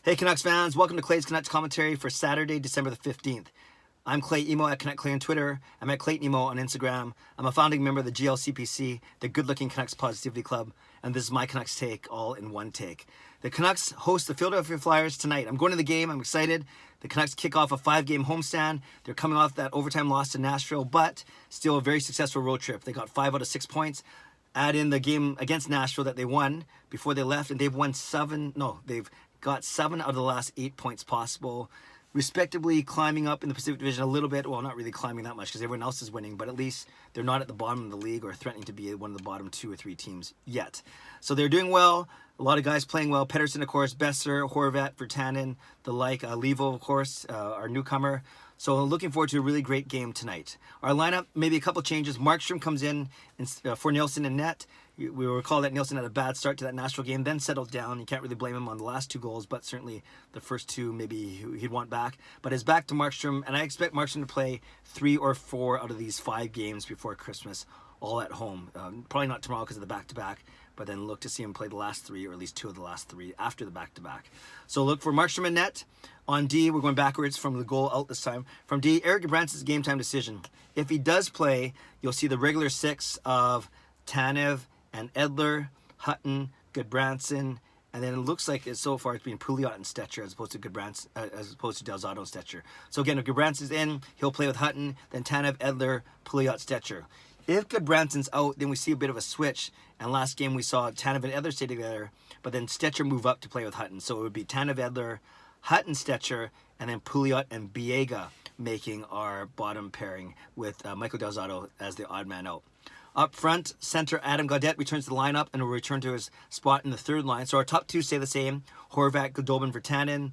Hey Canucks fans, welcome to Clay's Canucks commentary for Saturday, December the 15th. I'm Clay Emo at Canuck Clay on Twitter. I'm at Clayton Emo on Instagram. I'm a founding member of the GLCPC, the Good Looking Canucks Positivity Club, and this is my Canucks take, all in one take. The Canucks host the Philadelphia Flyers tonight. I'm going to the game. I'm excited. The Canucks kick off a 5-game homestand. They're coming off that overtime loss to Nashville, but still a very successful road trip. They got 5 out of 6 points. Add in the game against Nashville that they won before they left, and they've got 7 out of the last 8 points possible, respectively climbing up in the Pacific Division a little bit. Well, not really climbing that much because everyone else is winning, but at least they're not at the bottom of the league or threatening to be one of the bottom 2 or 3 teams yet. So they're doing well. A lot of guys playing well. Pettersson, of course, Besser, Horvat, Virtanen, the like. Levo, of course, our newcomer. So looking forward to a really great game tonight. Our lineup, maybe a couple changes. Markstrom comes in for Nielsen in net. We recall that Nielsen had a bad start to that Nashville game, then settled down. You can't really blame him on the last 2 goals, but certainly the first 2 maybe he'd want back. But it's back to Markstrom, and I expect Markstrom to play 3 or 4 out of these 5 games before Christmas, all at home. Probably not tomorrow because of the back-to-back, but then look to see him play the last 3, or at least 2 of the last 3 after the back-to-back. So look for Markstrom in net. On D, we're going backwards from the goal out this time. From D, Eric Gudbranson's game-time decision. If he does play, you'll see the regular 6 of Tanev and Edler, Hutton, Gudbranson, and then it looks like so far it's been Pouliot and Stetcher as opposed to Gudbranson, as opposed to Delzato and Stetcher. So again, if Gudbranson's in, he'll play with Hutton, then Tanev, Edler, Pouliot, Stetcher. If Gudbranson's out, then we see a bit of a switch. And last game we saw Tanev and Edler stay together, but then Stetcher move up to play with Hutton. So it would be Tanev, Edler, Hutton, Stetcher, and then Pouliot and Biega making our bottom pairing with Michael Delzato as the odd man out. Up front, center Adam Gaudette returns to the lineup and will return to his spot in the third line. So our top 2 stay the same: Horvat, Goldobin, Virtanen,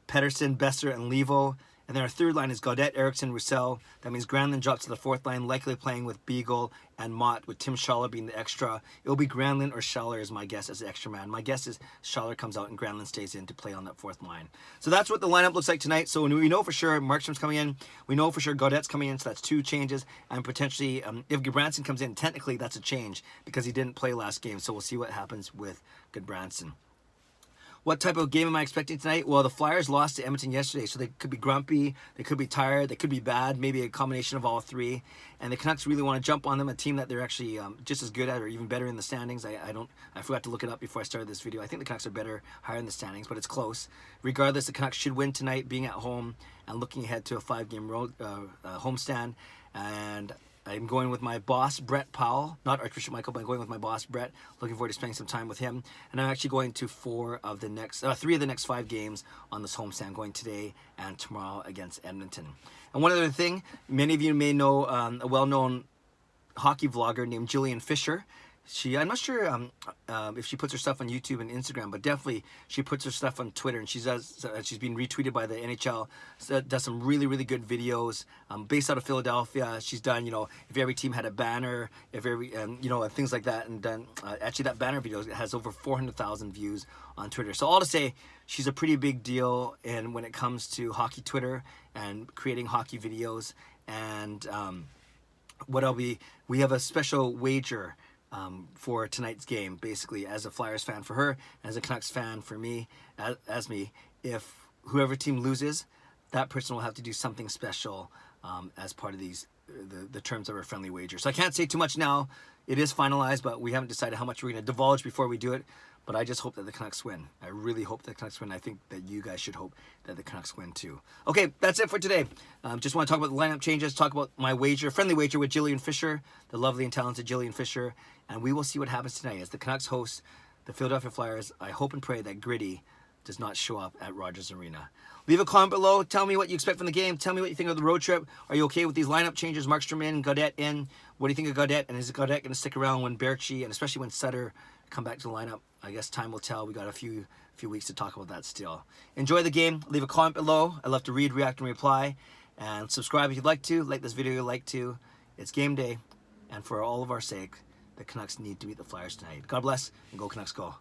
Pettersson, Besser, and Levo. And then our third line is Gaudette, Eriksson, Roussel. That means Granlund drops to the 4th line, likely playing with Beagle and Mott, with Tim Schaller being the extra. It'll be Granlund or Schaller is my guess as the extra man. My guess is Schaller comes out and Granlund stays in to play on that 4th line. So that's what the lineup looks like tonight. So we know for sure Markstrom's coming in. We know for sure Gaudette's coming in, so that's 2 changes. And potentially, if Gudbranson comes in, technically that's a change because he didn't play last game. So we'll see what happens with Gudbranson. What type of game am I expecting tonight? Well, the Flyers lost to Edmonton yesterday, so they could be grumpy, they could be tired, they could be bad, maybe a combination of all 3. And the Canucks really want to jump on them, a team that they're actually just as good at or even better in the standings. I forgot to look it up before I started this video. I think the Canucks are better, higher in the standings, but it's close. Regardless, the Canucks should win tonight, being at home and looking ahead to a 5-game road homestand. And I'm going with my boss, Brett Powell, not Archbishop Michael, but I'm going with my boss, Brett. Looking forward to spending some time with him. And I'm actually going to 3 of the next 5 games on this homestand, going today and tomorrow against Edmonton. And one other thing, many of you may know a well-known hockey vlogger named Jillian Fisher. I'm not sure if she puts her stuff on YouTube and Instagram, but definitely she puts her stuff on Twitter, and she's been retweeted by the NHL. So does some really, really good videos based out of Philadelphia. She's done, if every team had a banner, if every, and things like that, and done. Actually, that banner video has over 400,000 views on Twitter. So all to say, she's a pretty big deal, and when it comes to hockey Twitter and creating hockey videos, and we have a special wager for tonight's game, basically, as a Flyers fan for her, and as a Canucks fan for me, as me. If whoever team loses, that person will have to do something special as part of the terms of our friendly wager. So I can't say too much now. It is finalized, but we haven't decided how much we're going to divulge before we do it. But I just hope that the Canucks win. I really hope that the Canucks win. I think that you guys should hope that the Canucks win too. Okay, that's it for today. Just want to talk about the lineup changes, talk about my wager, friendly wager with Jillian Fisher, the lovely and talented Jillian Fisher. And we will see what happens tonight as the Canucks host the Philadelphia Flyers. I hope and pray that Gritty does not show up at Rogers Arena. Leave a comment below. Tell me what you expect from the game. Tell me what you think of the road trip. Are you okay with these lineup changes? Markstrom in, Gaudette in. What do you think of Gaudette? And is Gaudette going to stick around when Berchi and especially when Sutter come back to the lineup? I guess time will tell. We got a few weeks to talk about that still. Enjoy the game. Leave a comment below. I love to read, react, and reply. And subscribe if you'd like to. Like this video if you'd like to. It's game day. And for all of our sake, the Canucks need to beat the Flyers tonight. God bless, and go Canucks go.